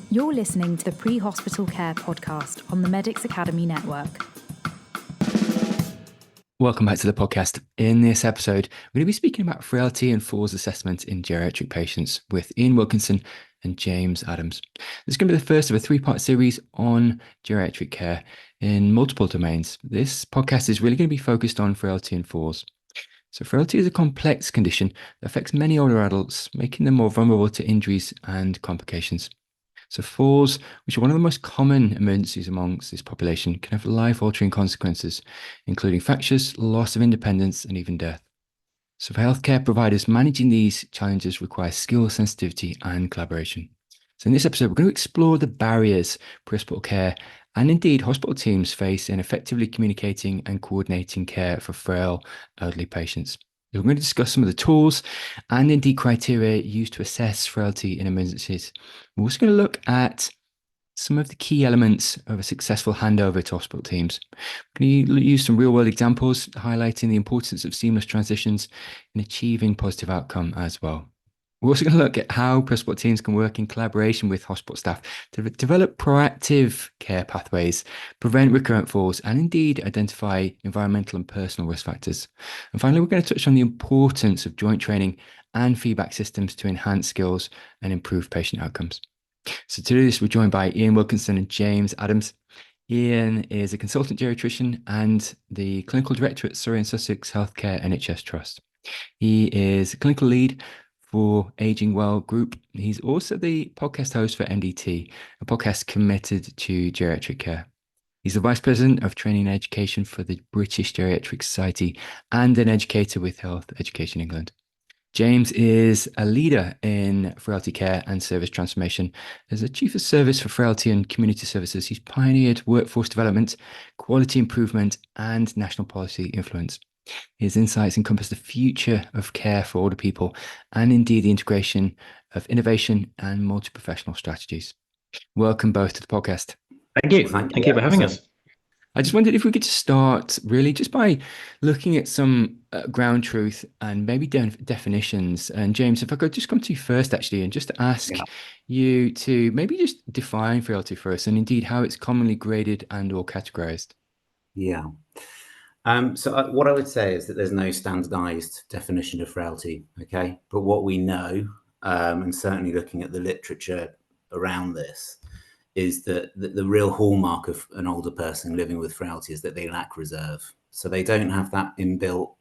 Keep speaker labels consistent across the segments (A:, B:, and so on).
A: You're listening to the Pre-Hospital Care podcast on the Medics Academy Network.
B: Welcome back to the podcast. In this episode, we're going to be speaking about frailty and falls assessment in geriatric patients with Iain Wilkinson and James Adams. This is going to be the first of a three-part series on geriatric care in multiple domains. This podcast is really going to be focused on frailty and falls. So frailty is a complex condition that affects many older adults, making them more vulnerable to injuries and complications. So falls, which are one of the most common emergencies amongst this population, can have life-altering consequences, including fractures, loss of independence, and even death. So for healthcare providers, managing these challenges requires skill, sensitivity, and collaboration. So in this episode, we're going to explore the barriers pre-hospital care and indeed hospital teams face in effectively communicating and coordinating care for frail elderly patients. We're going to discuss some of the tools and indeed criteria used to assess frailty in emergencies. We're also going to look at some of the key elements of a successful handover to hospital teams. We're going to use some real-world examples highlighting the importance of seamless transitions in achieving positive outcome as well. We're also going to look at how pre-hospital teams can work in collaboration with hospital staff to develop proactive care pathways, prevent recurrent falls, and indeed identify environmental and personal risk factors. And finally, we're going to touch on the importance of joint training and feedback systems to enhance skills and improve patient outcomes. So to do this, we're joined by Iain Wilkinson and James Adams. Iain is a consultant geriatrician and the clinical director at Surrey and Sussex Healthcare NHS Trust. He is a clinical lead for Aging Well Group. He's also the podcast host for MDT, a podcast committed to geriatric care. He's the Vice President of Training and Education for the British Geriatric Society and an educator with Health Education England. James is a leader in frailty care and service transformation. As a Chief of Service for Frailty and Community Services, he's pioneered workforce development, quality improvement, and national policy influence. His insights encompass the future of care for older people and indeed the integration of innovation and multi-professional strategies. Welcome both to the podcast.
C: Thank you. Thank you for having us.
B: I just wondered if we could just start really just by looking at some ground truth and maybe definitions. And James, if I could just come to you first, actually, and just ask you to maybe just define frailty for us and indeed how it's commonly graded and or categorized.
C: Yeah. So what I would say is that there's no standardized definition of frailty, okay? But what we know, and certainly looking at the literature around this, is that the real hallmark of an older person living with frailty is that they lack reserve. So they don't have that inbuilt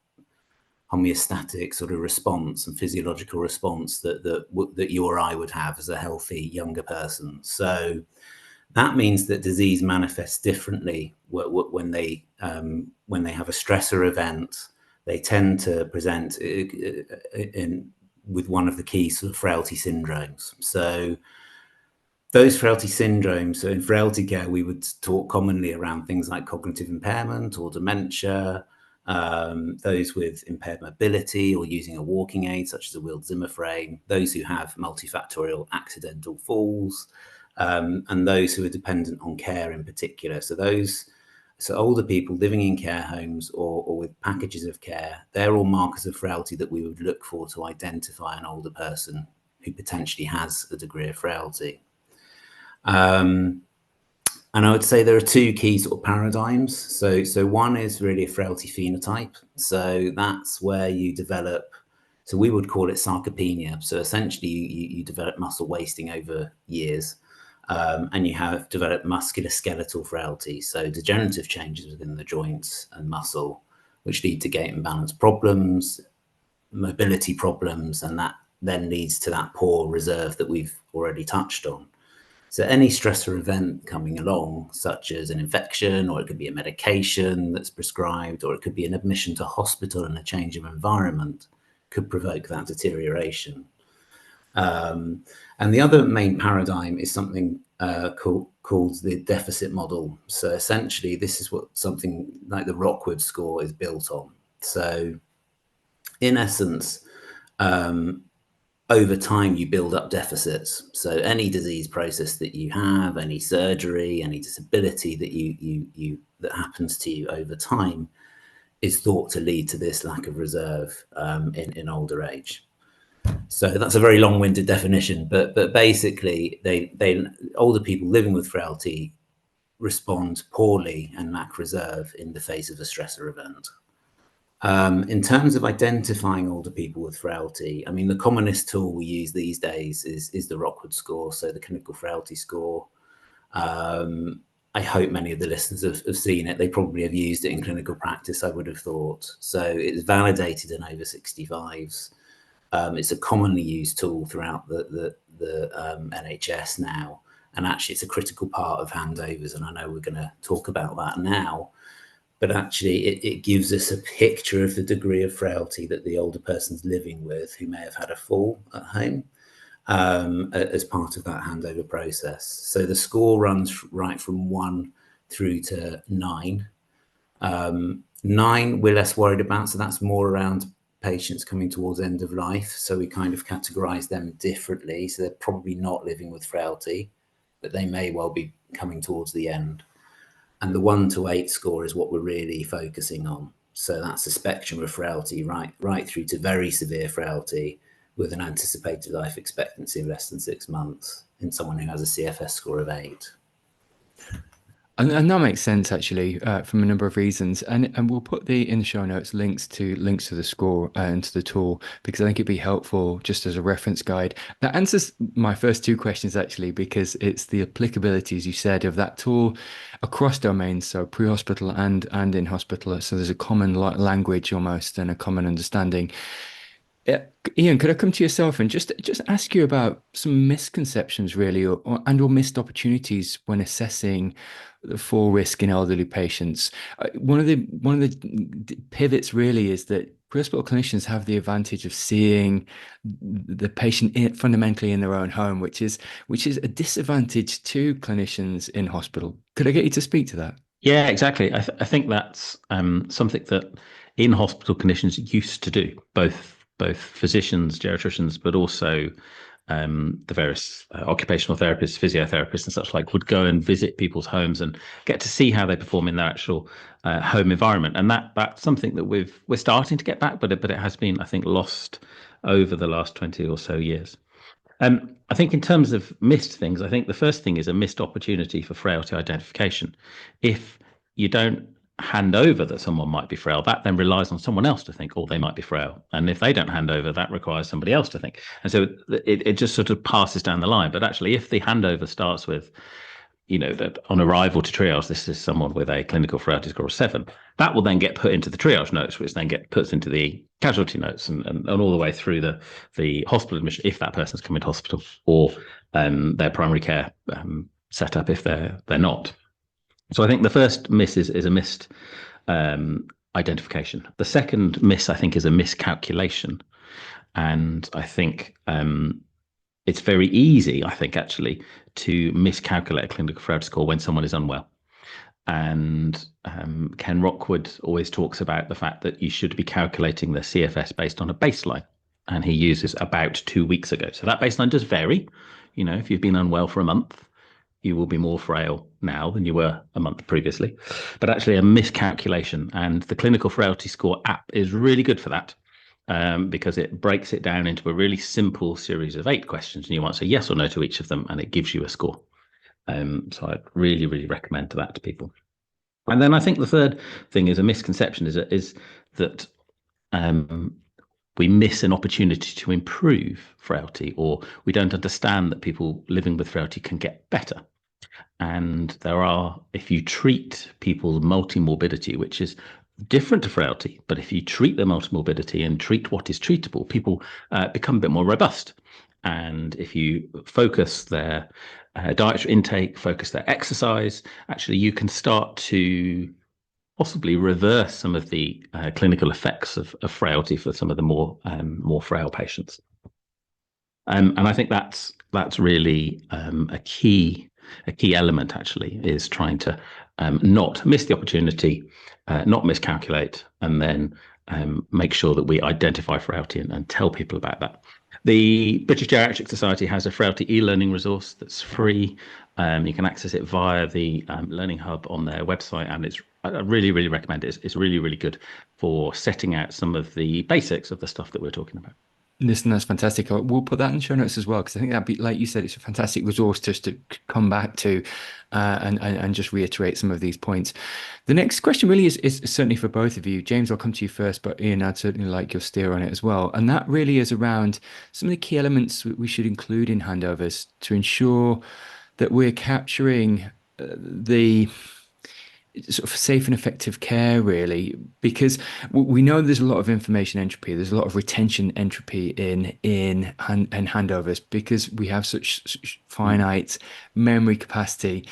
C: homeostatic sort of response and physiological response that you or I would have as a healthy younger person. So that means that disease manifests differently when they have a stressor event. They tend to present with one of the key sort of frailty syndromes. So those frailty syndromes, so in frailty care, we would talk commonly around things like cognitive impairment or dementia, those with impaired mobility or using a walking aid, such as a wheeled Zimmer frame, those who have multifactorial accidental falls, and those who are dependent on care in particular. So older people living in care homes or with packages of care, they're all markers of frailty that we would look for to identify an older person who potentially has a degree of frailty. And I would say there are two key sort of paradigms. So one is really a frailty phenotype. So that's where you develop, so we would call it sarcopenia. So essentially you develop muscle wasting over years. And you have developed musculoskeletal frailty, so degenerative changes within the joints and muscle, which lead to gait and balance problems, mobility problems, and that then leads to that poor reserve that we've already touched on. So any stressor event coming along, such as an infection, or it could be a medication that's prescribed, or it could be an admission to hospital and a change of environment, could provoke that deterioration. And the other main paradigm is something called the deficit model. So essentially, this is what something like the Rockwood score is built on. So in essence, over time, you build up deficits. So any disease process that you have, any surgery, any disability that happens to you over time is thought to lead to this lack of reserve in older age. So that's a very long-winded definition, but basically, older people living with frailty respond poorly and lack reserve in the face of a stressor event. In terms of identifying older people with frailty, I mean, the commonest tool we use these days is the Rockwood score, so the clinical frailty score. I hope many of the listeners have seen it. They probably have used it in clinical practice, I would have thought. So it's validated in over 65s. It's a commonly used tool throughout the NHS now. And actually, it's a critical part of handovers. And I know we're going to talk about that now. But actually, it gives us a picture of the degree of frailty that the older person's living with, who may have had a fall at home, as part of that handover process. So the score runs right from 1 through to 9. 9 we're less worried about, so that's more around patients coming towards end of life. So we kind of categorize them differently. So they're probably not living with frailty, but they may well be coming towards the end. And the 1 to 8 score is what we're really focusing on. So that's a spectrum of frailty, right through to very severe frailty, with an anticipated life expectancy of less than 6 months in someone who has a CFS score of 8.
B: And that makes sense, actually, from a number of reasons. And we'll put in the show notes links to the score and to the tool, because I think it'd be helpful just as a reference guide. That answers my first 2 questions, actually, because it's the applicability, as you said, of that tool across domains, so pre-hospital and in hospital. So there's a common language almost and a common understanding. Iain, could I come to yourself and just ask you about some misconceptions, really, or missed opportunities when assessing the fall risk in elderly patients? One of the pivots really is that pre-hospital clinicians have the advantage of seeing the patient fundamentally in their own home, which is a disadvantage to clinicians in hospital. Could I get you to speak to that?
D: Yeah, exactly. I think that's something that in hospital clinicians used to do, both physicians, geriatricians, but also the various occupational therapists, physiotherapists and such like would go and visit people's homes and get to see how they perform in their actual home environment. And that's something that we're starting to get back, but it has been, I think, lost over the last 20 or so years. I think in terms of missed things, I think the first thing is a missed opportunity for frailty identification. If you don't hand over that someone might be frail, that then relies on someone else to think, oh, they might be frail. And if they don't hand over, that requires somebody else to think. And so it just sort of passes down the line. But actually, if the handover starts with, that on arrival to triage, this is someone with a clinical frailty score of 7, that will then get put into the triage notes, which then get put into the casualty notes and all the way through the hospital admission, if that person's come into hospital, or their primary care setup if they're not. So I think the first miss is a missed identification. The second miss, I think, is a miscalculation. And I think it's very easy, I think, actually, to miscalculate a clinical frailty score when someone is unwell. And Ken Rockwood always talks about the fact that you should be calculating the CFS based on a baseline. And he uses about 2 weeks ago. So that baseline does vary. If you've been unwell for a month, you will be more frail now than you were a month previously. But actually a miscalculation. And the clinical frailty score app is really good for that, because it breaks it down into a really simple series of 8 questions. And you answer yes or no to each of them, and it gives you a score. So I'd really, really recommend that to people. And then I think the third thing is a misconception is that we miss an opportunity to improve frailty, or we don't understand that people living with frailty can get better. And if you treat people's multimorbidity, which is different to frailty, but if you treat their multimorbidity and treat what is treatable, people become a bit more robust. And if you focus their dietary intake, focus their exercise, actually you can start to possibly reverse some of the clinical effects of frailty for some of the more frail patients. And I think that's really a key element, actually, is trying to not miss the opportunity, not miscalculate, and then make sure that we identify frailty and tell people about that. The British Geriatric Society has a frailty e-learning resource that's free. You can access it via the Learning Hub on their website, and I really, really recommend it. It's really, really good for setting out some of the basics of the stuff that we're talking about.
B: Listen, that's fantastic. We'll put that in the show notes as well, because I think that'd be, like you said, it's a fantastic resource just to come back to and just reiterate some of these points. The next question really is certainly for both of you. James, I'll come to you first, but Iain, I'd certainly like your steer on it as well. And that really is around some of the key elements we should include in handovers to ensure that we're capturing the sort of safe and effective care, really, because we know there's a lot of information entropy, there's a lot of retention entropy in handovers, because we have such finite memory capacity.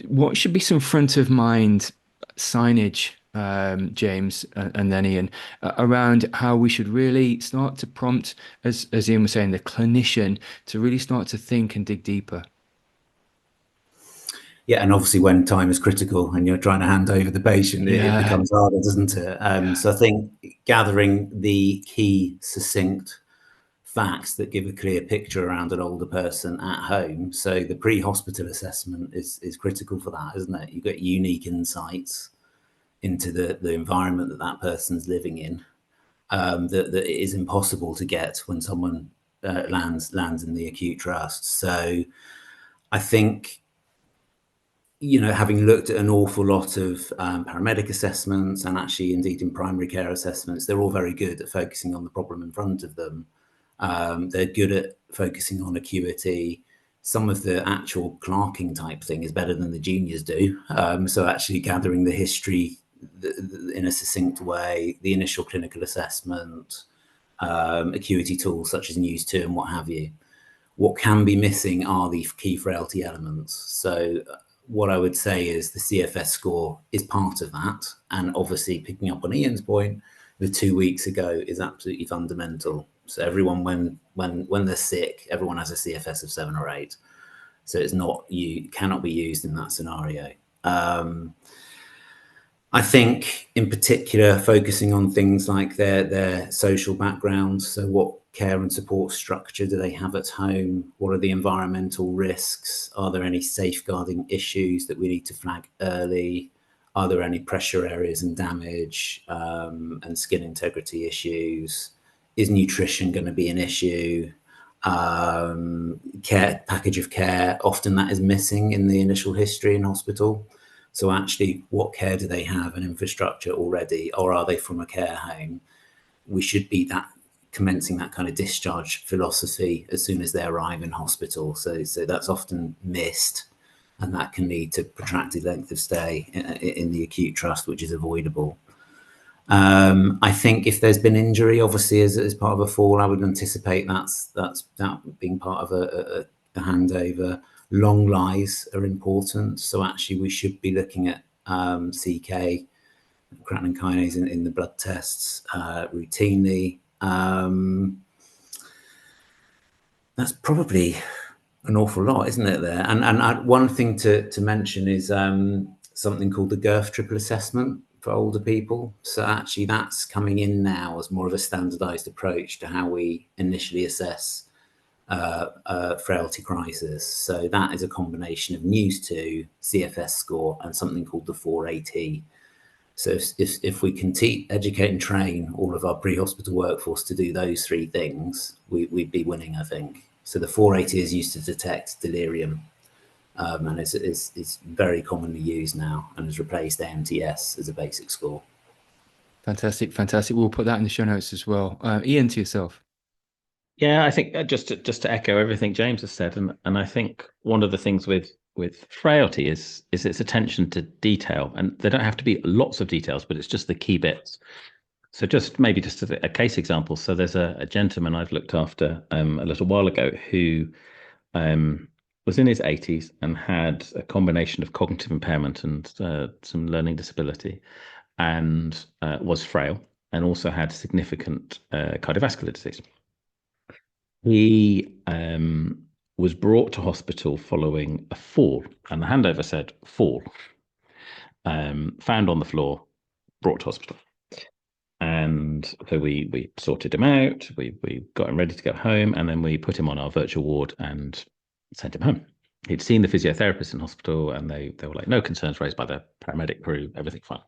B: What should be some front of mind signage, James, and then Iain, around how we should really start to prompt, as Iain was saying, the clinician to really start to think and dig deeper?
C: Yeah, and obviously when time is critical and you're trying to hand over the patient, it becomes harder, doesn't it? So I think gathering the key succinct facts that give a clear picture around an older person at home. So the pre-hospital assessment is critical for that, isn't it? You get unique insights into the environment that person's living in, that it is impossible to get when someone lands in the acute trust. So I think, having looked at an awful lot of paramedic assessments, and actually indeed in primary care assessments, they're all very good at focusing on the problem in front of them. They're good at focusing on acuity. Some of the actual clerking type thing is better than the juniors do. So actually gathering the history in a succinct way, the initial clinical assessment, acuity tools such as News 2 and what have you. What can be missing are the key frailty elements. So what I would say is the CFS score is part of that. And obviously, picking up on Iain's point, the 2 weeks ago is absolutely fundamental. So everyone, when they're sick, everyone has a CFS of 7 or 8. So cannot be used in that scenario. I think in particular, focusing on things like their social background. So what care and support structure do they have at home? What are the environmental risks? Are there any safeguarding issues that we need to flag early? Are there any pressure areas and damage and skin integrity issues? Is nutrition going to be an issue? Care package of care, often that is missing in the initial history in hospital. So actually, what care do they have and infrastructure already, or are they from a care home? We should be commencing that kind of discharge philosophy as soon as they arrive in hospital. So that's often missed, and that can lead to protracted length of stay in the acute trust, which is avoidable. I think if there's been injury, obviously as part of a fall, I would anticipate that being part of a handover. Long lies are important, so actually we should be looking at CK, creatine kinase in the blood tests routinely. That's probably an awful lot, isn't it, there? And one thing to mention is something called the GIRF triple assessment for older people. So actually that's coming in now as more of a standardized approach to how we initially assess frailty crisis. So that is a combination of News 2, CFS score, and something called the 4AT. So if we can educate and train all of our pre-hospital workforce to do those 3 things, we'd be winning, I think. So the 4AT is used to detect delirium, and it's very commonly used now and has replaced AMTS as a basic score.
B: Fantastic. We'll put that in the show notes as well. Iain, to yourself.
D: Yeah, I think just to echo everything James has said, and I think one of the things with frailty is its attention to detail, and there don't have to be lots of details, but it's just the key bits. So just a case example. So there's a gentleman I've looked after a little while ago who was in his 80s and had a combination of cognitive impairment and some learning disability, and was frail, and also had significant cardiovascular disease. He was brought to hospital following a fall, and the handover said fall. Found on the floor, brought to hospital. And so we sorted him out, we got him ready to go home, and then we put him on our virtual ward and sent him home. He'd seen the physiotherapist in hospital, and they were like, no concerns raised by the paramedic crew, everything fine.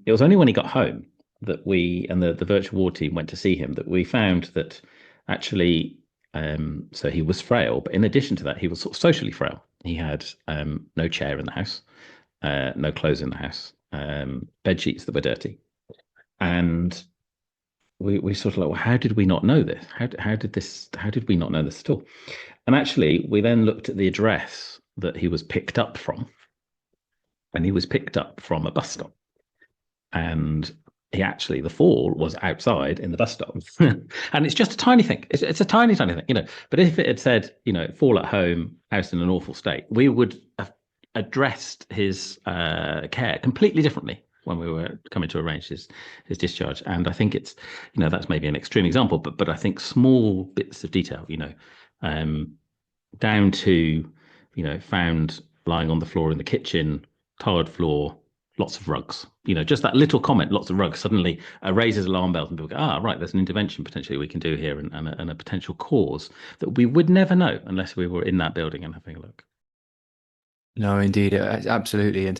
D: It was only when he got home that we and the virtual ward team went to see him, that we found that actually, so he was frail, but in addition to that, he was sort of socially frail. He had no chair in the house, no clothes in the house, bed sheets that were dirty, and we sort of like, well, how did we not know this? How did we not know this at all? And actually, we then looked at the address that he was picked up from, and he was picked up from a bus stop, and the fall was outside in the bus stop. And it's just a tiny thing. It's a tiny thing, but if it had said, fall at home, house in an awful state, we would have addressed his care completely differently when we were coming to arrange his discharge. And I think it's, that's maybe an extreme example, but I think small bits of detail, down to, found lying on the floor in the kitchen, tiled floor, lots of rugs, just that little comment, lots of rugs, suddenly raises alarm bells, and people go, right, there's an intervention potentially we can do here, and a potential cause that we would never know unless we were in that building and having a look.
B: No, indeed, absolutely, and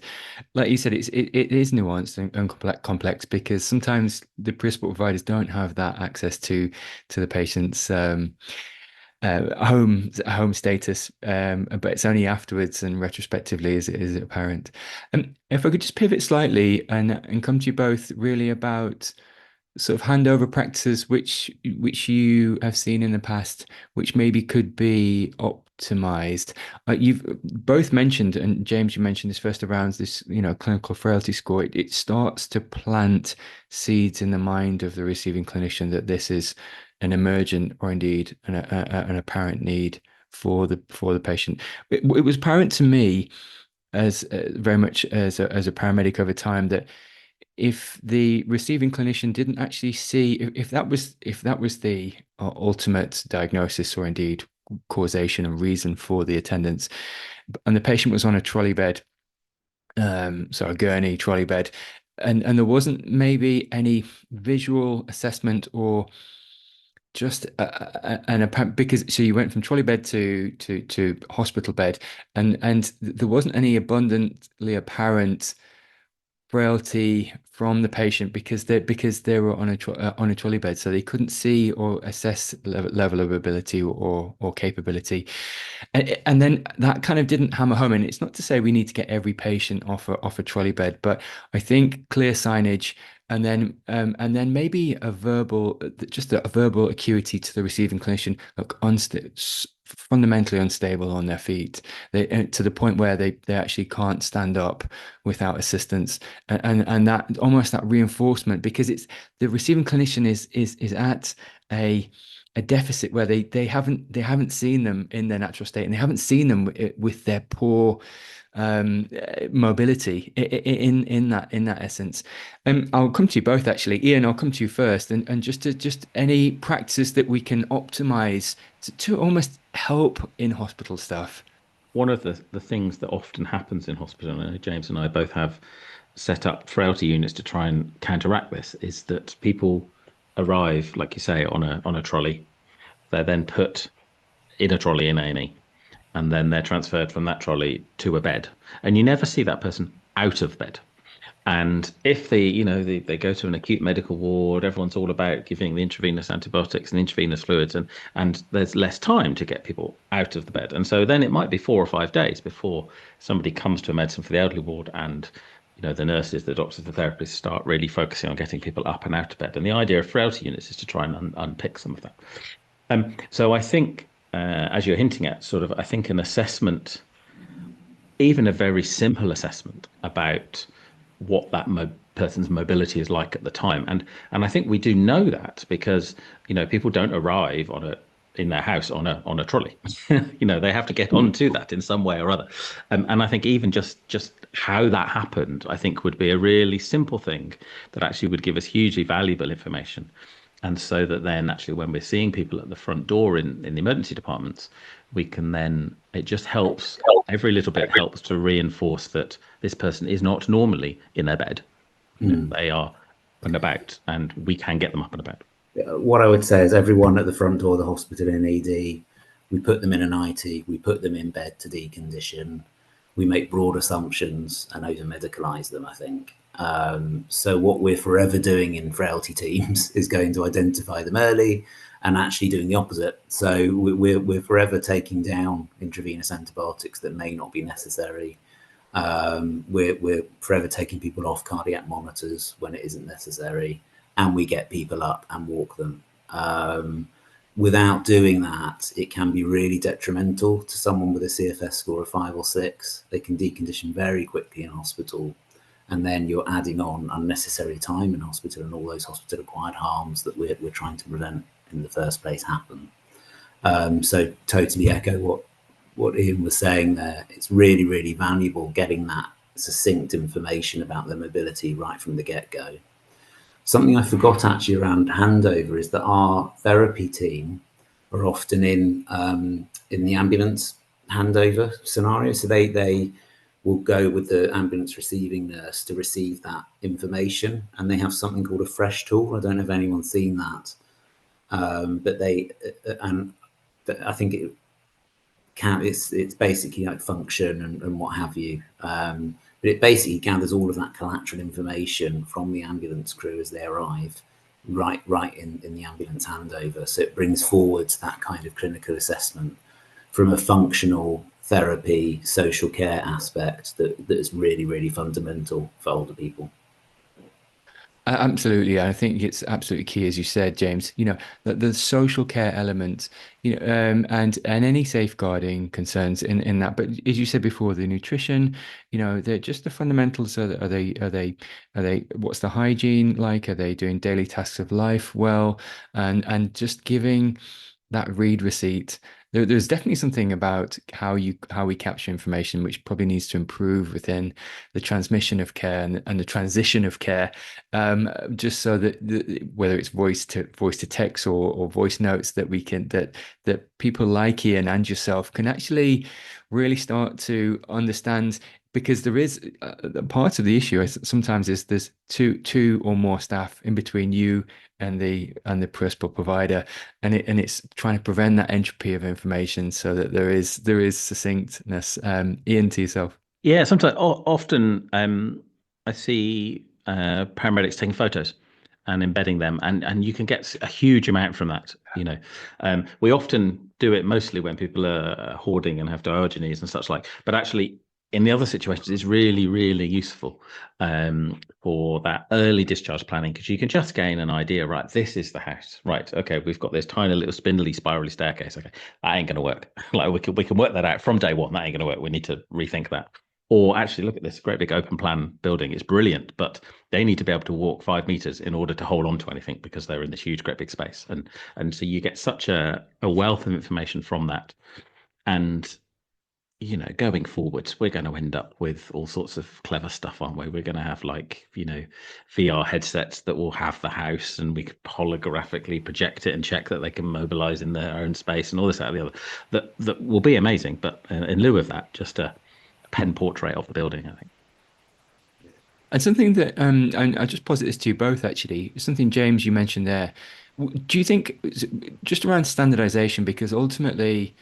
B: like you said, it is nuanced and complex because sometimes the pre-support providers don't have that access to the patient's home status, but it's only afterwards and retrospectively is it apparent. If I could just pivot slightly and come to you both really about sort of handover practices which you have seen in the past, which maybe could be optimized. You've both mentioned, and James, you mentioned this first around this, clinical frailty score. It starts to plant seeds in the mind of the receiving clinician that this is an emergent or indeed an apparent need for the patient. It was apparent to me as very much as a paramedic over time that if the receiving clinician didn't actually see if that was the ultimate diagnosis or indeed causation and reason for the attendance, and the patient was on a trolley bed, so a gurney trolley bed, and there wasn't maybe any visual assessment or just because so you went from trolley bed to hospital bed, and there wasn't any abundantly apparent frailty from the patient because they were on a trolley bed, so they couldn't see or assess level of ability or capability, and then that kind of didn't hammer home. And it's not to say we need to get every patient off a trolley bed, but I think clear signage and then maybe a verbal acuity to the receiving clinician, look, fundamentally unstable on their feet, to the point where they actually can't stand up without assistance, and that almost that reinforcement, because it's the receiving clinician is at a deficit where they haven't seen them in their natural state, and they haven't seen them with their poor mobility in that essence. I'll come to you both actually. Iain, I'll come to you first, and just any practices that we can optimize to almost help in hospital stuff.
D: One of the things that often happens in hospital, and James and I both have set up frailty units to try and counteract this, is that people arrive, like you say, on a trolley. They're then put in a trolley in A&E, and then they're transferred from that trolley to a bed, and you never see that person out of bed. And if they go to an acute medical ward, everyone's all about giving the intravenous antibiotics and intravenous fluids, and there's less time to get people out of the bed. And so then it might be 4 or 5 days before somebody comes to a medicine for the elderly ward, and the nurses, the doctors, the therapists start really focusing on getting people up and out of bed. And the idea of frailty units is to try and unpick some of that. So I think, as you're hinting at, sort of, I think an assessment, even a very simple assessment about what that person's mobility is like at the time, and I think we do know that because people don't arrive in their house on a trolley. They have to get onto that in some way or other, and I think even just how that happened, I think, would be a really simple thing that actually would give us hugely valuable information. And so that then actually when we're seeing people at the front door in the emergency departments, we can then, it just helps, every little bit helps to reinforce that this person is not normally in their bed. They are up and about, and we can get them up and about.
C: What I would say is everyone at the front door of the hospital in ED, we put them in an IT, we put them in bed to decondition, we make broad assumptions and over medicalize them, I think. So what we're forever doing in frailty teams is going to identify them early and actually doing the opposite. So we're forever taking down intravenous antibiotics that may not be necessary. We're forever taking people off cardiac monitors when it isn't necessary, and we get people up and walk them. Without doing that, it can be really detrimental to someone with a CFS score of 5 or 6. They can decondition very quickly in hospital, and then you're adding on unnecessary time in hospital and all those hospital-acquired harms that we're trying to prevent in the first place happen. So totally echo what Iain was saying there. It's really, really valuable getting that succinct information about their mobility right from the get-go. Something I forgot actually around handover is that our therapy team are often in the ambulance handover scenario. So they will go with the ambulance receiving nurse to receive that information, and they have something called a fresh tool. I don't know if anyone's seen that, but I think it's basically like function and what have you. But it basically gathers all of that collateral information from the ambulance crew as they arrive, right in the ambulance handover. So it brings forward that kind of clinical assessment from a functional therapy, social care aspect that is really, really fundamental for older people.
B: Absolutely. I think it's absolutely key, as you said, James, the social care element, and any safeguarding concerns in that. But as you said before, the nutrition, they're just the fundamentals. Are they, what's the hygiene like? Are they doing daily tasks of life well? And just giving that read receipt. There's definitely something about how we capture information which probably needs to improve within the transmission of care and the transition of care, just so that whether it's voice to text or voice notes, that we can that people like Iain and yourself can actually really start to understand. Because there is part of the issue sometimes is there's two or more staff in between you and the principal provider, and it's trying to prevent that entropy of information so that there is succinctness. Iain, to yourself.
D: Yeah, sometimes often I see paramedics taking photos and embedding them, and you can get a huge amount from that. We often do it mostly when people are hoarding and have Diogenes and such like, but actually in the other situations, it's really, really useful for that early discharge planning, because you can just gain an idea, right? This is the house, right? Okay, we've got this tiny little spindly, spirally staircase. Okay, that ain't going to work. Like we can work that out from day one. That ain't going to work. We need to rethink that. Or actually, look at this great big open plan building. It's brilliant, but they need to be able to walk 5 meters in order to hold on to anything because they're in this huge, great big space. And so you get such a wealth of information from that. And going forwards, we're going to end up with all sorts of clever stuff, aren't we? We're going to have VR headsets that will have the house, and we could holographically project it and check that they can mobilize in their own space and all this, that, and the other. That will be amazing. But in lieu of that, just a pen portrait of the building, I think.
B: And something that, and I just posit this to you both, actually, something, James, you mentioned there. Do you think just around standardization, because ultimately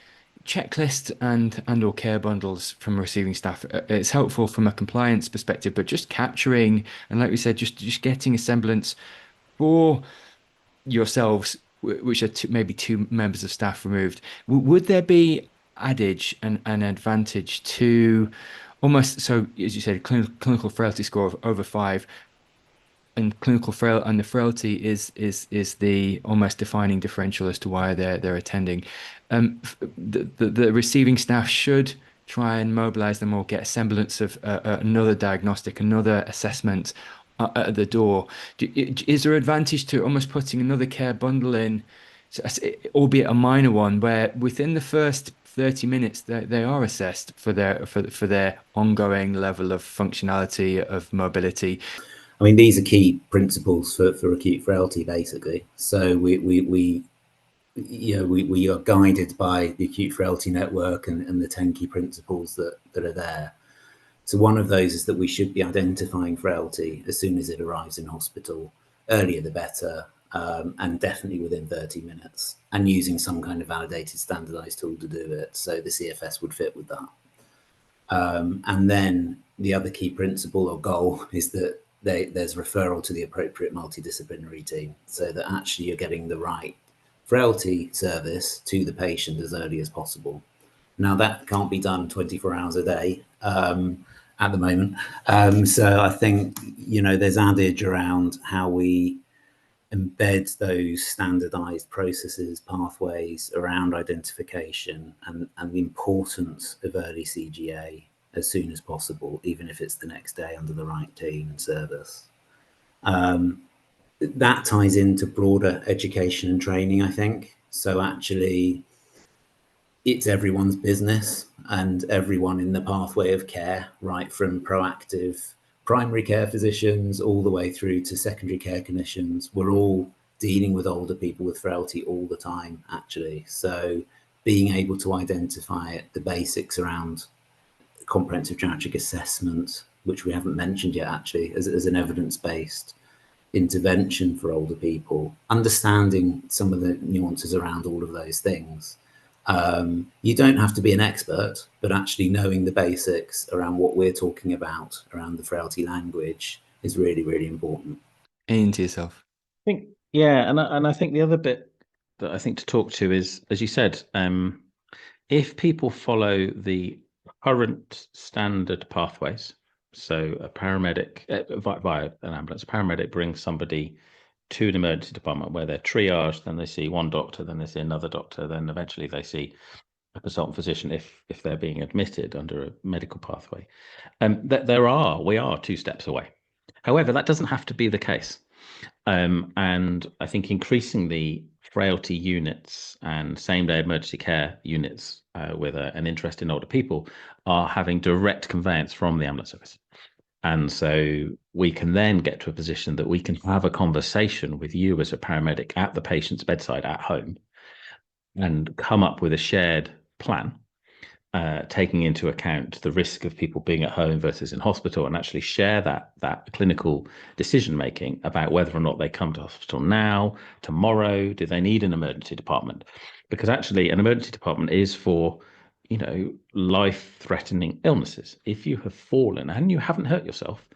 B: checklist and or care bundles from receiving staff, it's helpful from a compliance perspective, but just capturing, and like we said, just getting a semblance for yourselves, which are maybe 2 members of staff removed, would there be adage and an advantage to almost, so as you said, clinical frailty score of over 5, and the frailty is the almost defining differential as to why they're attending. The receiving staff should try and mobilize them or get a semblance of another diagnostic, another assessment at the door. Is there advantage to almost putting another care bundle in, albeit a minor one, where within the first 30 minutes they are assessed for their ongoing level of functionality, of mobility?
C: I mean, these are key principles for acute frailty, basically. So we are guided by the acute frailty network and the 10 key principles that are there. So one of those is that we should be identifying frailty as soon as it arrives in hospital, earlier the better, and definitely within 30 minutes, and using some kind of validated standardized tool to do it. So the CFS would fit with that. And then the other key principle or goal is that there's referral to the appropriate multidisciplinary team, so that actually you're getting the right frailty service to the patient as early as possible. Now, that can't be done 24 hours a day at the moment. So I think, there's adage around how we embed those standardized processes, pathways around identification and the importance of early CGA as soon as possible, even if it's the next day under the right team and service. That ties into broader education and training, I think. So actually, it's everyone's business and everyone in the pathway of care, right from proactive primary care physicians all the way through to secondary care clinicians. We're all dealing with older people with frailty all the time, actually. So being able to identify the basics around comprehensive geriatric assessment, which we haven't mentioned yet, actually, as an evidence-based intervention for older people, understanding some of the nuances around all of those things. You don't have to be an expert, but actually knowing the basics around what we're talking about around the frailty language is really, really important.
B: Iain, to yourself.
D: I think, yeah, and I think the other bit that I think to talk to is, as you said, if people follow the current standard pathways, so a paramedic via an ambulance, a paramedic brings somebody to an emergency department where they're triaged, then they see one doctor, then they see another doctor, then eventually they see a consultant physician if they're being admitted under a medical pathway. We are 2 steps away. However, that doesn't have to be the case. And I think increasingly frailty units and same-day emergency care units with an interest in older people are having direct conveyance from the ambulance service. And so we can then get to a position that we can have a conversation with you as a paramedic at the patient's bedside at home and come up with a shared plan, taking into account the risk of people being at home versus in hospital, and actually share that clinical decision making about whether or not they come to hospital now, tomorrow, do they need an emergency department? Because actually an emergency department is for life-threatening illnesses. If you have fallen and you haven't hurt yourself,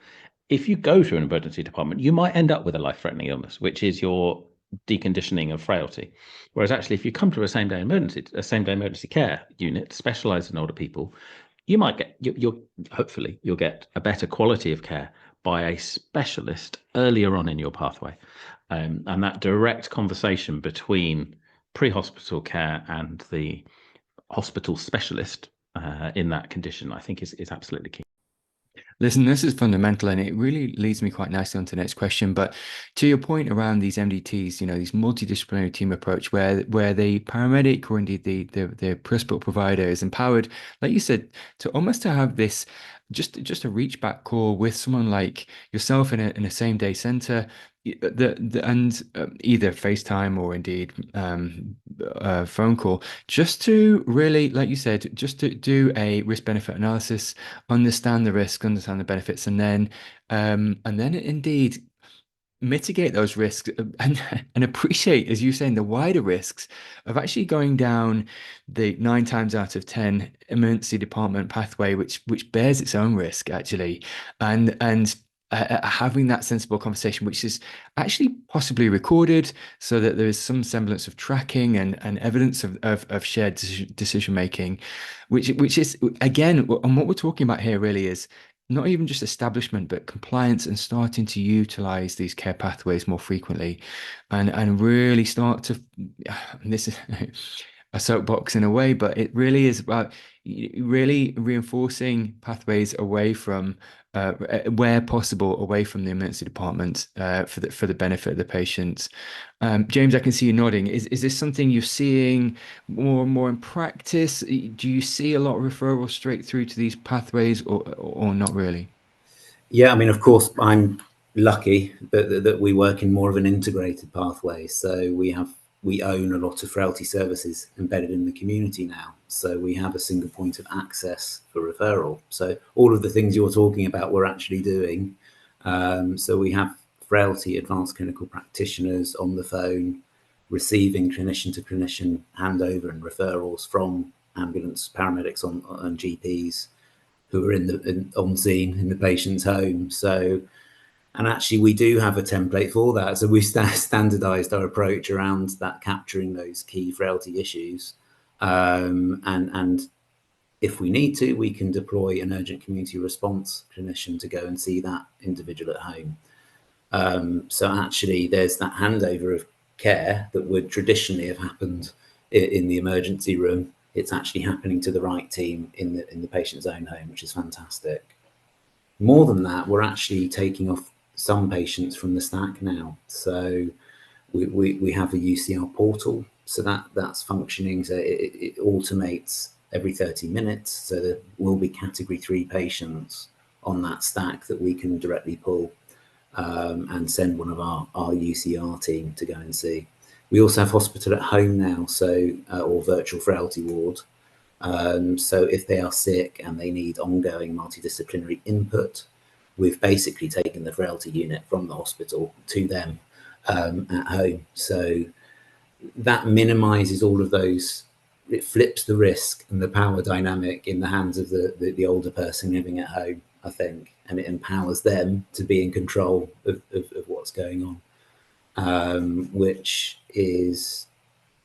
D: if you go to an emergency department, you might end up with a life-threatening illness, which is your deconditioning of frailty. Whereas actually, if you come to a same-day emergency care unit specialized in older people, you might get hopefully you'll get a better quality of care by a specialist earlier on in your pathway, and that direct conversation between pre-hospital care and the hospital specialist in that condition, I think is absolutely key.
B: Listen, this is fundamental, and it really leads me quite nicely on to the next question. But to your point around these MDTs, these multidisciplinary team approach, where the paramedic or indeed the hospital provider is empowered, like you said, to almost to have this just a reach back call with someone like yourself in a same day center, and either FaceTime or indeed phone call, just to really, like you said, just to do a risk benefit analysis, understand the risk, understand the benefits, and then indeed mitigate those risks and appreciate, as you saying, the wider risks of actually going down the 9 times out of 10 emergency department pathway, which bears its own risk actually, and having that sensible conversation, which is actually possibly recorded, so that there is some semblance of tracking and evidence of shared decision making, which is, again, and what we're talking about here really is not even just establishment, but compliance and starting to utilize these care pathways more frequently, and really start to, and this is a soapbox in a way, but it really is about really reinforcing pathways away from, where possible, away from the emergency department, for the benefit of the patients. James, I can see you nodding. Is this something you're seeing more and more in practice? Do you see a lot of referrals straight through to these pathways, or not really?
C: Yeah, I mean, of course, I'm lucky that we work in more of an integrated pathway. So we own a lot of frailty services embedded in the community now. So we have a single point of access for referral. So all of the things you're talking about, we're actually doing. So we have frailty advanced clinical practitioners on the phone, receiving clinician to clinician handover and referrals from ambulance paramedics and GPs who are on scene in the patient's home. So And actually, we do have a template for that. So we've standardized our approach around that, capturing those key frailty issues. And if we need to, we can deploy an urgent community response clinician to go and see that individual at home. So actually, there's that handover of care that would traditionally have happened in the emergency room. It's actually happening to the right team in the patient's own home, which is fantastic. More than that, we're actually taking off some patients from the stack now. So we have a UCR portal, so that's functioning. So it automates every 30 minutes. So there will be category 3 patients on that stack that we can directly pull and send one of our UCR team to go and see. We also have hospital at home now, so or virtual frailty ward. So if they are sick and they need ongoing multidisciplinary input, we've basically taken the frailty unit from the hospital to them at home. So that minimizes all of those. It flips the risk and the power dynamic in the hands of the older person living at home, I think, and it empowers them to be in control of what's going on, which is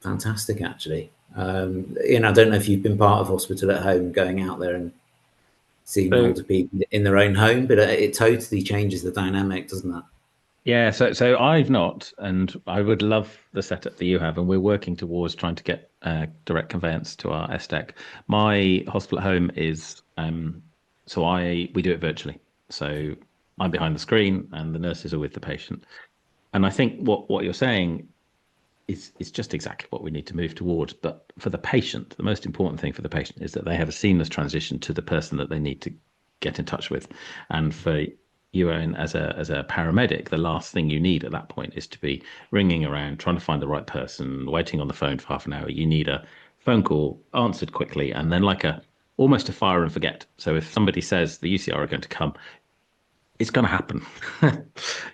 C: fantastic, actually. Iain, I don't know if you've been part of hospital at home, going out there and seeing older people in their own home, but it totally changes the dynamic, doesn't it?
D: Yeah, so I've not, and I would love the setup that you have, and we're working towards trying to get direct conveyance to our SDEC. My hospital at home is we do it virtually. So I'm behind the screen, and the nurses are with the patient. And I think what you're saying is just exactly what we need to move towards. But for the patient, the most important thing for the patient is that they have a seamless transition to the person that they need to get in touch with. And for you, Owen, as a paramedic, the last thing you need at that point is to be ringing around, trying to find the right person, waiting on the phone for half an hour. You need a phone call answered quickly, and then almost a fire and forget. So if somebody says the UCR are going to come, it's going to happen.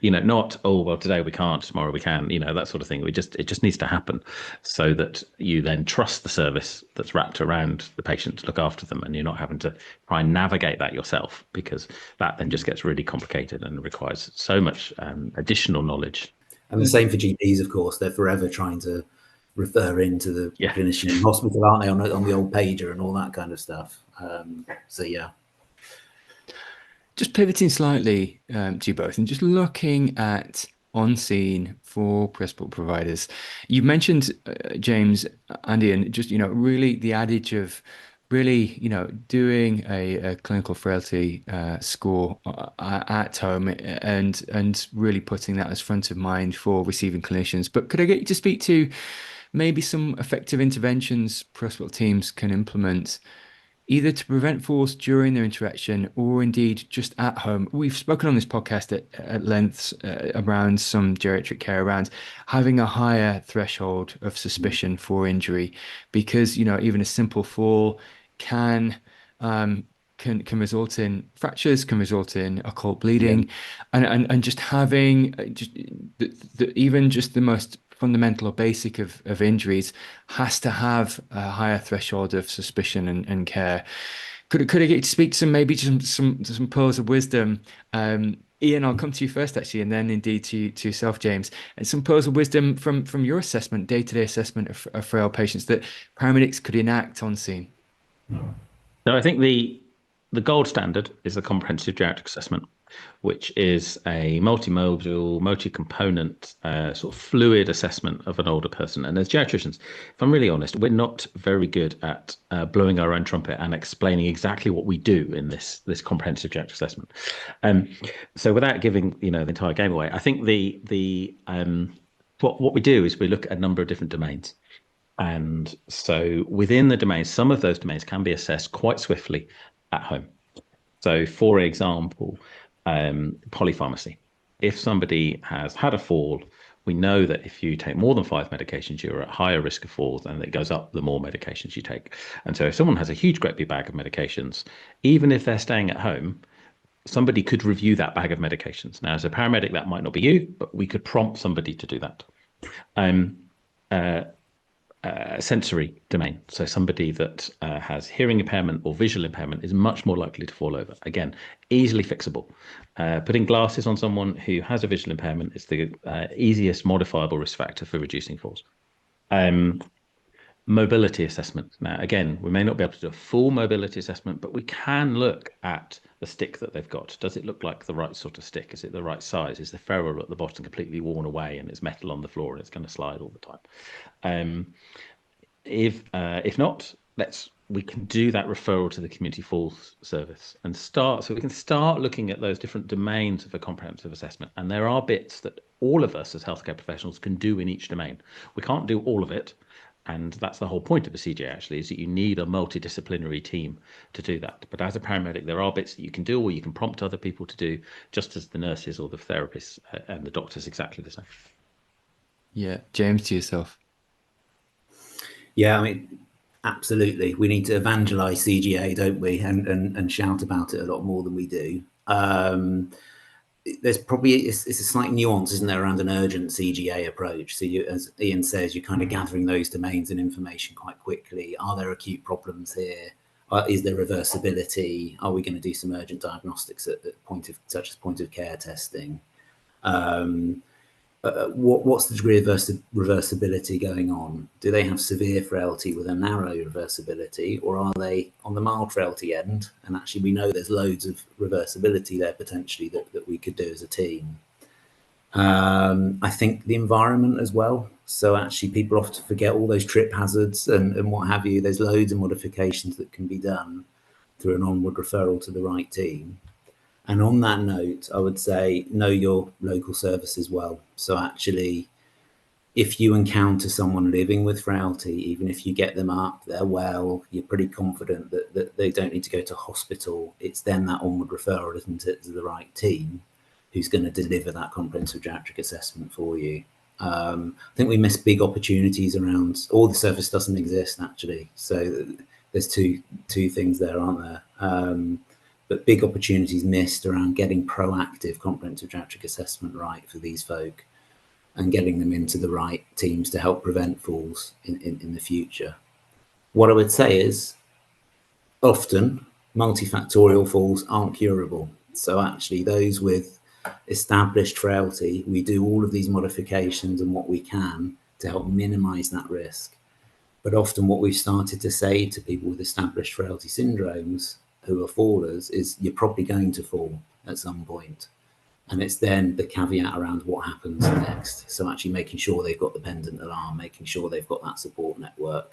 D: Not, oh, well, today we can't, tomorrow we can, that sort of thing. It just needs to happen, so that you then trust the service that's wrapped around the patient to look after them, and you're not having to try and navigate that yourself, because that then just gets really complicated and requires so much additional knowledge.
C: And the same for GPs, of course. They're forever trying to refer into the clinician in hospital, aren't they, on the old pager and all that kind of stuff. So yeah.
B: Just pivoting slightly to you both, and just looking at on-scene for pre-hospital providers. You mentioned, James and Iain, just, really the adage of really, doing a clinical frailty score at home, and really putting that as front of mind for receiving clinicians. But could I get you to speak to maybe some effective interventions pre-hospital teams can implement, either to prevent falls during their interaction, or indeed just at home? We've spoken on this podcast at length around some geriatric care, around having a higher threshold of suspicion for injury, because even a simple fall can result in fractures, can result in occult bleeding, and just having even just the most fundamental or basic of injuries has to have a higher threshold of suspicion and care. Could I get you to speak to maybe some pearls of wisdom? Iain, I'll come to you first, actually, and then indeed to yourself, James, and some pearls of wisdom from your assessment, day-to-day assessment of frail patients that paramedics could enact on scene.
D: So I think the gold standard is the comprehensive geriatric assessment, which is a multimodal, multi-component, sort of fluid assessment of an older person. And as geriatricians, if I'm really honest, we're not very good at blowing our own trumpet and explaining exactly what we do in this comprehensive geriatric assessment. So without giving the entire game away, I think what we do is we look at a number of different domains. And so within the domains, some of those domains can be assessed quite swiftly at home. So, for example, polypharmacy. If somebody has had a fall, we know that if you take more than 5 medications, you're at higher risk of falls, and it goes up the more medications you take. And so if someone has a huge, great big bag of medications, even if they're staying at home, somebody could review that bag of medications. Now, as a paramedic, that might not be you, but we could prompt somebody to do that. sensory domain. So somebody that has hearing impairment or visual impairment is much more likely to fall over. Again, easily fixable. Putting glasses on someone who has a visual impairment is the easiest modifiable risk factor for reducing falls. Mobility assessment. Now, again, we may not be able to do a full mobility assessment, but we can look at the stick that they've got. Does it look like the right sort of stick? Is it the right size? Is the ferrule at the bottom completely worn away and it's metal on the floor and it's going to slide all the time? If not, we can do that referral to the community falls service and we can start looking at those different domains of a comprehensive assessment. And there are bits that all of us as healthcare professionals can do in each domain. We can't do all of it. And that's the whole point of a CGA, actually, is that you need a multidisciplinary team to do that. But as a paramedic, there are bits that you can do or you can prompt other people to do, just as the nurses or the therapists and the doctors exactly the same.
B: Yeah. James, to yourself.
C: Yeah, I mean, absolutely. We need to evangelize CGA, don't we? And shout about it a lot more than we do. There's probably it's a slight nuance, isn't there, around an urgent CGA approach. So you, as Iain says, you're kind of gathering those domains and information quite quickly. Are there acute problems here? Is there reversibility? Are we going to do some urgent diagnostics at such as point of care testing? What's the degree of reversibility going on? Do they have severe frailty with a narrow reversibility, or are they on the mild frailty end? And actually, we know there's loads of reversibility there potentially that we could do as a team. I think the environment as well. So actually, people often forget all those trip hazards and what have you. There's loads of modifications that can be done through an onward referral to the right team. And on that note, I would say know your local service as well. So actually, if you encounter someone living with frailty, even if you get them up, they're well, you're pretty confident that they don't need to go to hospital. It's then that onward referral, isn't it, to the right team who's going to deliver that comprehensive geriatric assessment for you. I think we miss big opportunities around, all the service doesn't exist actually. So there's two things there, aren't there? But big opportunities missed around getting proactive comprehensive geriatric assessment right for these folk and getting them into the right teams to help prevent falls in the future. What I would say is often multifactorial falls aren't curable. So actually those with established frailty, we do all of these modifications and what we can to help minimize that risk. But often what we've started to say to people with established frailty syndromes who are fallers is you're probably going to fall at some point. And it's then the caveat around what happens next. So actually making sure they've got the pendant alarm, making sure they've got that support network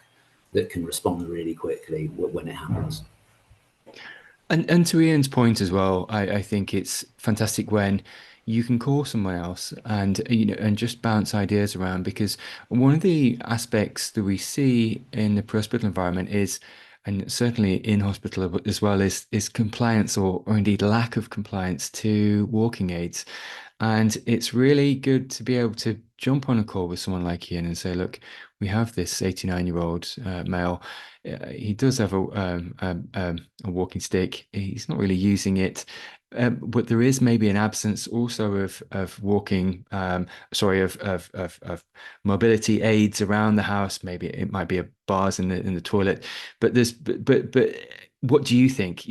C: that can respond really quickly when it happens.
B: And to Ian's point as well, I think it's fantastic when you can call someone else and and just bounce ideas around, because one of the aspects that we see in the pre-hospital environment is, and certainly in hospital as well, is compliance or indeed lack of compliance to walking aids. And it's really good to be able to jump on a call with someone like Iain and say, look, we have this 89-year-old male. He does have a walking stick. He's not really using it. But there is maybe an absence also of walking, of mobility aids around the house. Maybe it might be a bars in the toilet. But what do you think?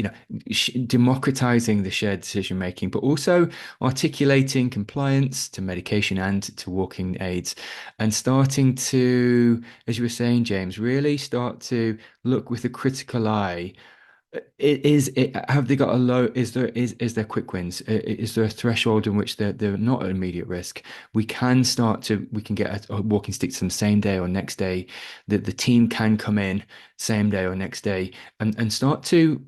B: Democratizing the shared decision making, but also articulating compliance to medication and to walking aids, and starting to, as you were saying, James, really start to look with a critical eye. Have they got a low? Is there quick wins? Is there a threshold in which they're not at immediate risk? We can get a walking stick to them same day or next day. That the team can come in same day or next day and start to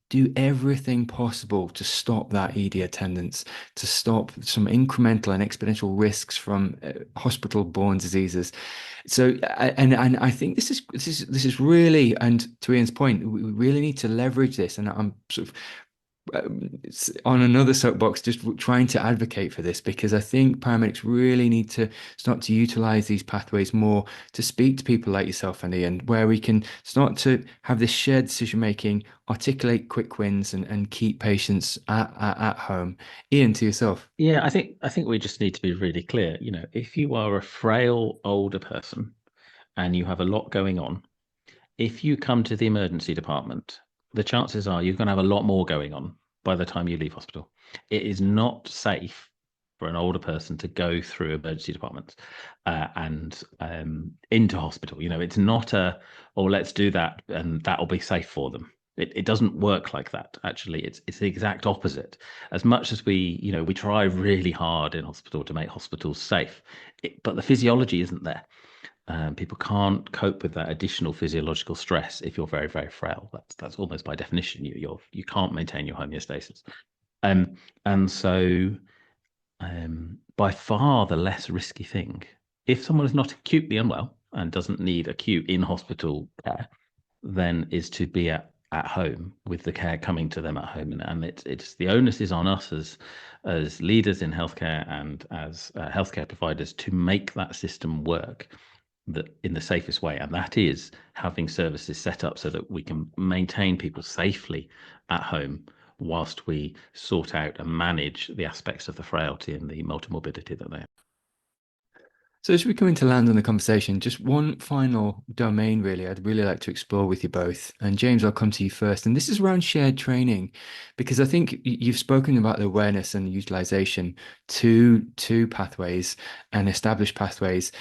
B: do everything possible to stop that ED attendance, to stop some incremental and exponential risks from hospital-borne diseases. So, and I think this is really, and to Ian's point, we really need to leverage this. And I'm sort of on another soapbox, just trying to advocate for this, because I think paramedics really need to start to utilize these pathways more, to speak to people like yourself and Iain, where we can start to have this shared decision making, articulate quick wins, and keep patients at home. Iain, to yourself.
D: Yeah, I think we just need to be really clear. If you are a frail older person and you have a lot going on, if you come to the emergency department, the chances are you're going to have a lot more going on by the time you leave hospital. It is not safe for an older person to go through emergency departments and into hospital. It's not let's do that and that'll be safe for them. It doesn't work like that. Actually, it's the exact opposite. As much as we try really hard in hospital to make hospitals safe, but the physiology isn't there. People can't cope with that additional physiological stress if you're very, very frail. That's almost by definition. You can't maintain your homeostasis. And so by far the less risky thing, if someone is not acutely unwell and doesn't need acute in-hospital care, then is to be at home with the care coming to them at home. And it's the onus is on us as leaders in healthcare and as healthcare providers to make that system work in the safest way, and that is having services set up so that we can maintain people safely at home whilst we sort out and manage the aspects of the frailty and the multimorbidity that they have.
B: So as we come into land on the conversation, just one final domain really I'd really like to explore with you both. And James, I'll come to you first. And this is around shared training, because I think you've spoken about the awareness and the utilization to pathways and established pathways.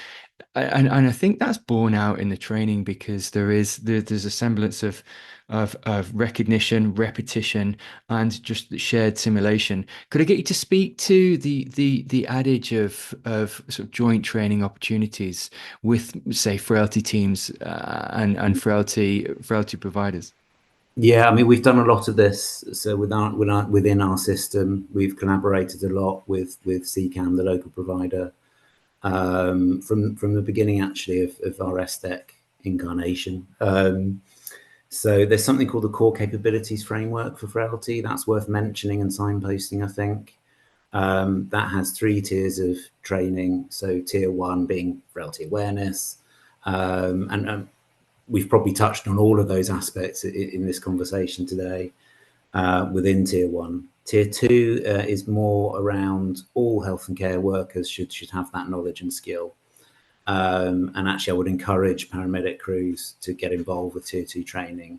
B: And I think that's borne out in the training, because there's a semblance of recognition, repetition, and just the shared simulation. Could I get you to speak to the adage of sort of joint training opportunities with, say, frailty teams and frailty providers?
C: Yeah, I mean, we've done a lot of this. So within our system, we've collaborated a lot with CCAM, the local provider, from the beginning actually of our STEC incarnation. So there's something called the Core Capabilities Framework for Frailty. That's worth mentioning and signposting, I think. That has 3 tiers of training. So tier 1 being frailty awareness. And we've probably touched on all of those aspects in this conversation today within tier 1. Tier 2 is more around all health and care workers should have that knowledge and skill. And actually, I would encourage paramedic crews to get involved with tier 2 training.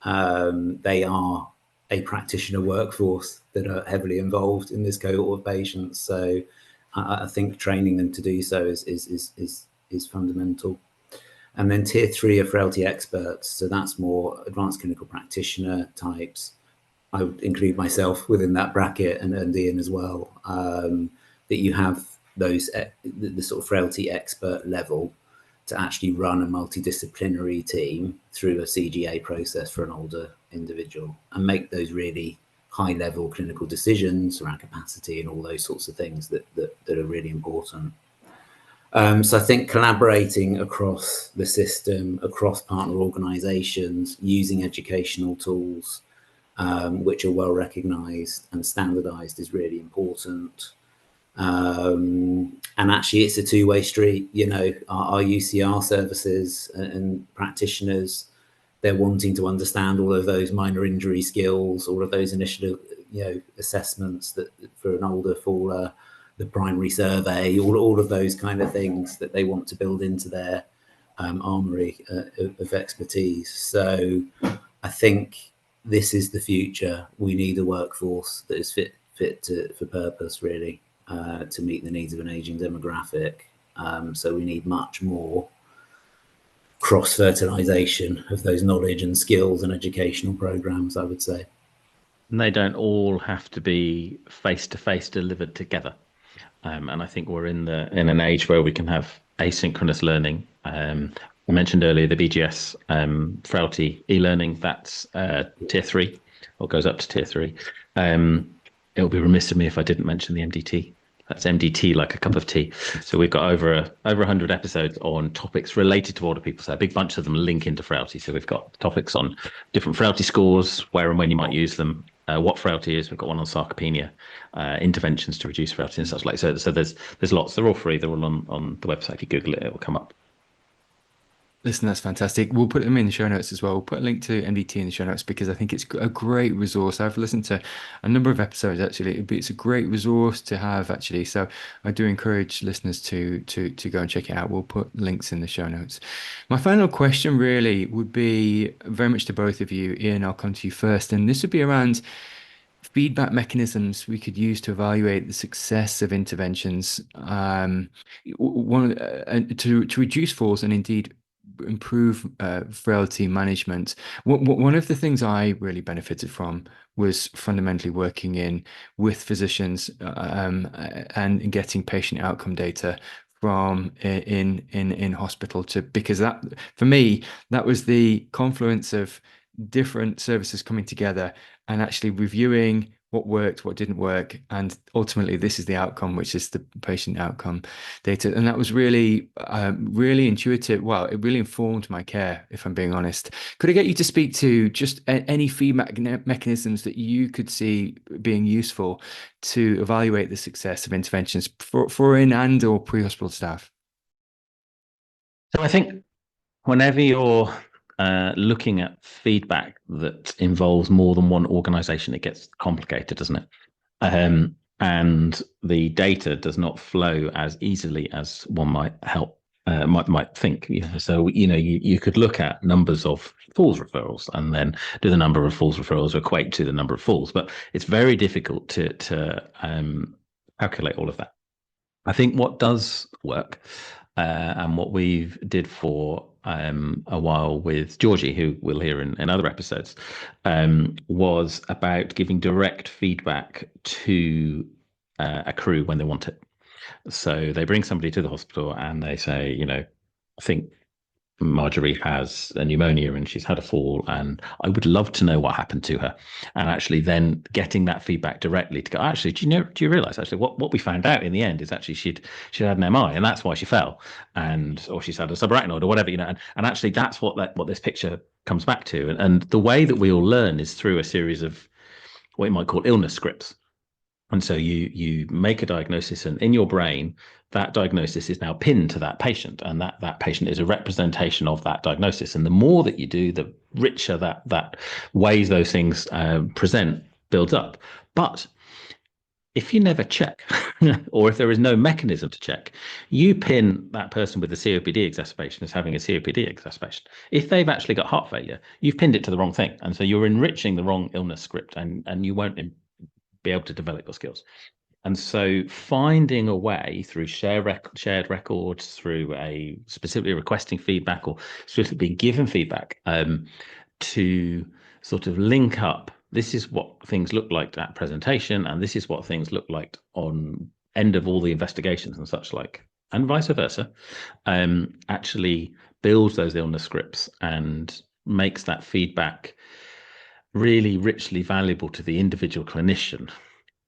C: They are a practitioner workforce that are heavily involved in this cohort of patients. So I think training them to do so is fundamental. And then tier 3 are frailty experts. So that's more advanced clinical practitioner types. I would include myself within that bracket, and Iain as well, that you have those the sort of frailty expert level to actually run a multidisciplinary team through a CGA process for an older individual and make those really high level clinical decisions around capacity and all those sorts of things that are really important. So I think collaborating across the system, across partner organizations, using educational tools which are well recognized and standardized is really important. And actually it's a two-way street. Our UCR services and practitioners, they're wanting to understand all of those minor injury skills, all of those initial assessments that for an older faller, the primary survey, all of those kind of things that they want to build into their armory of expertise. So I think this is the future. We need a workforce that is fit for purpose, really, to meet the needs of an aging demographic. So we need much more cross-fertilization of those knowledge and skills and educational programs, I would say.
D: And they don't all have to be face-to-face delivered together. And I think we're in an age where we can have asynchronous learning. I mentioned earlier the BGS frailty e-learning, that's tier 3, or goes up to tier 3. It would be remiss of me if I didn't mention the MDT. That's MDT, like a cup of tea. So we've got over 100 episodes on topics related to older people. So a big bunch of them link into frailty. So we've got topics on different frailty scores, where and when you might use them, what frailty is. We've got one on sarcopenia, interventions to reduce frailty and such like. So there's lots. They're all free. They're all on the website. If you Google it, it will come up.
B: Listen, that's fantastic. We'll put them in the show notes as well. We'll put a link to MDT in the show notes because I think it's a great resource. I've listened to a number of episodes actually. It's a great resource to have actually. So I do encourage listeners to go and check it out. We'll put links in the show notes. My final question really would be very much to both of you. Iain, I'll come to you first, and this would be around feedback mechanisms we could use to evaluate the success of interventions, to reduce falls and indeed improve frailty management. One of the things I really benefited from was fundamentally working with physicians and getting patient outcome data from in hospital, because that, for me, that was the confluence of different services coming together and actually reviewing what worked, what didn't work, and ultimately this is the outcome, which is the patient outcome data. And that was really really intuitive. Well, it really informed my care, if I'm being honest. Could I get you to speak to just any feedback mechanisms that you could see being useful to evaluate the success of interventions for in and or pre-hospital staff?
D: So I think whenever you're looking at feedback that involves more than one organization, it gets complicated, doesn't it? And the data does not flow as easily as one might think. So you could look at numbers of falls referrals and then do the number of falls referrals equate to the number of falls, but it's very difficult to calculate all of that. I think what does work, and what we did for a while with Georgie, who we'll hear in other episodes, was about giving direct feedback to a crew when they want it. So they bring somebody to the hospital and they say, I think Marjorie has a pneumonia and she's had a fall, and I would love to know what happened to her. And actually then getting that feedback directly to go, actually, do you realize actually what we found out in the end is actually she'd had an MI and that's why she fell, or she's had a subarachnoid or whatever, and actually that's what this picture comes back to. And the way that we all learn is through a series of what you might call illness scripts. And so you make a diagnosis, and in your brain, that diagnosis is now pinned to that patient, and that patient is a representation of that diagnosis. And the more that you do, the richer that ways those things present builds up. But if you never check, or if there is no mechanism to check, you pin that person with a COPD exacerbation as having a COPD exacerbation. If they've actually got heart failure, you've pinned it to the wrong thing. And so you're enriching the wrong illness script, and you won't be able to develop your skills. And so finding a way through shared records, through a specifically requesting feedback or specifically being given feedback, to sort of link up, this is what things look like at presentation, and this is what things look like on end of all the investigations and such like, and vice versa, actually builds those illness scripts and makes that feedback really richly valuable to the individual clinician,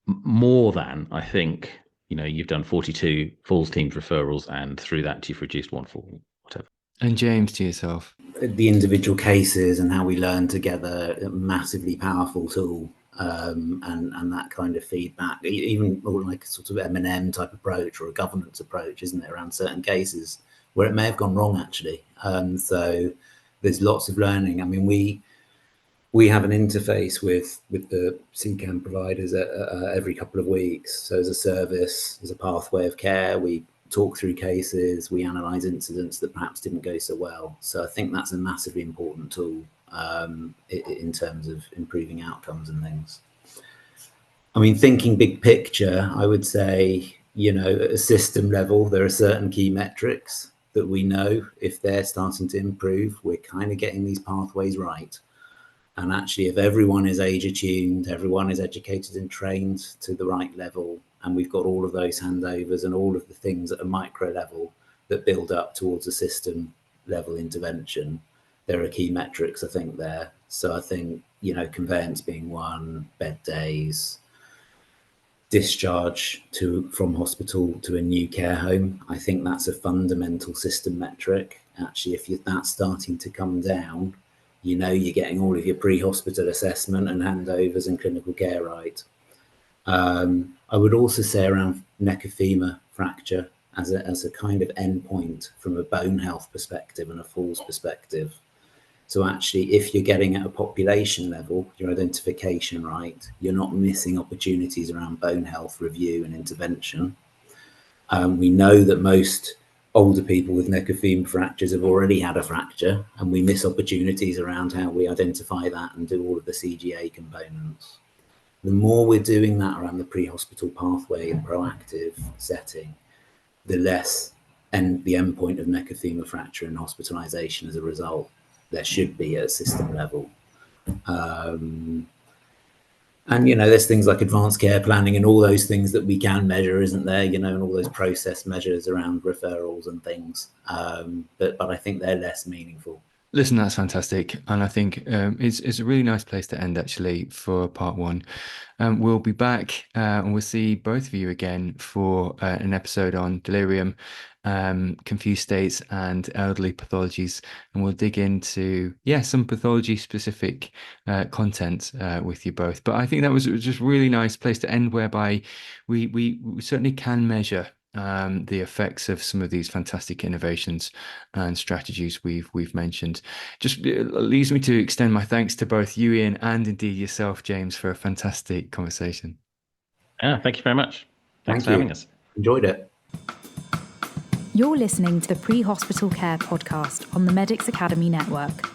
D: more than, I think, you've done 42 falls teams referrals and through that you've reduced one fall, whatever.
B: And James, to yourself.
C: The individual cases and how we learn together, a massively powerful tool, and that kind of feedback, even like a sort of M&M type approach or a governance approach, isn't it, around certain cases where it may have gone wrong actually. So there's lots of learning. I mean, we have an interface with the CCAM providers every couple of weeks. So as a service, as a pathway of care, we talk through cases, we analyse incidents that perhaps didn't go so well. So I think that's a massively important tool in terms of improving outcomes and things. I mean, thinking big picture, I would say, at a system level, there are certain key metrics that we know if they're starting to improve, we're kind of getting these pathways right. And actually, if everyone is age attuned, everyone is educated and trained to the right level, and we've got all of those handovers and all of the things at a micro level that build up towards a system level intervention, there are key metrics, I think, there. So I think, conveyance being one, bed days, discharge from hospital to a new care home, I think that's a fundamental system metric. Actually, if that's starting to come down, you're getting all of your pre-hospital assessment and handovers and clinical care right. I would also say around neck of femur fracture, as a kind of endpoint from a bone health perspective and a falls perspective. So actually, if you're getting at a population level, your identification right, you're not missing opportunities around bone health review and intervention. We know that most older people with neck of femur fractures have already had a fracture, and we miss opportunities around how we identify that and do all of the CGA components. The more we're doing that around the pre-hospital pathway and proactive setting, the less the endpoint of neck of femur fracture and hospitalization as a result there should be at a system level. And, you know, there's things like advanced care planning and all those things that we can measure, isn't there? You know, and all those process measures around referrals and things. But I think they're less meaningful.
B: Listen, that's fantastic. And I think it's a really nice place to end, actually, for part one. We'll be back and we'll see both of you again for an episode on delirium, confused states and elderly pathologies. And we'll dig into, some pathology specific content with you both. But I think that was just a really nice place to end, whereby we certainly can measure the effects of some of these fantastic innovations and strategies we've mentioned. Just leaves me to extend my thanks to both you, Iain, and indeed yourself, James, for a fantastic conversation.
D: Thank you very much. Thanks for having us.
C: Enjoyed it.
A: You're listening to the Pre-Hospital Care podcast on the Medics Academy Network.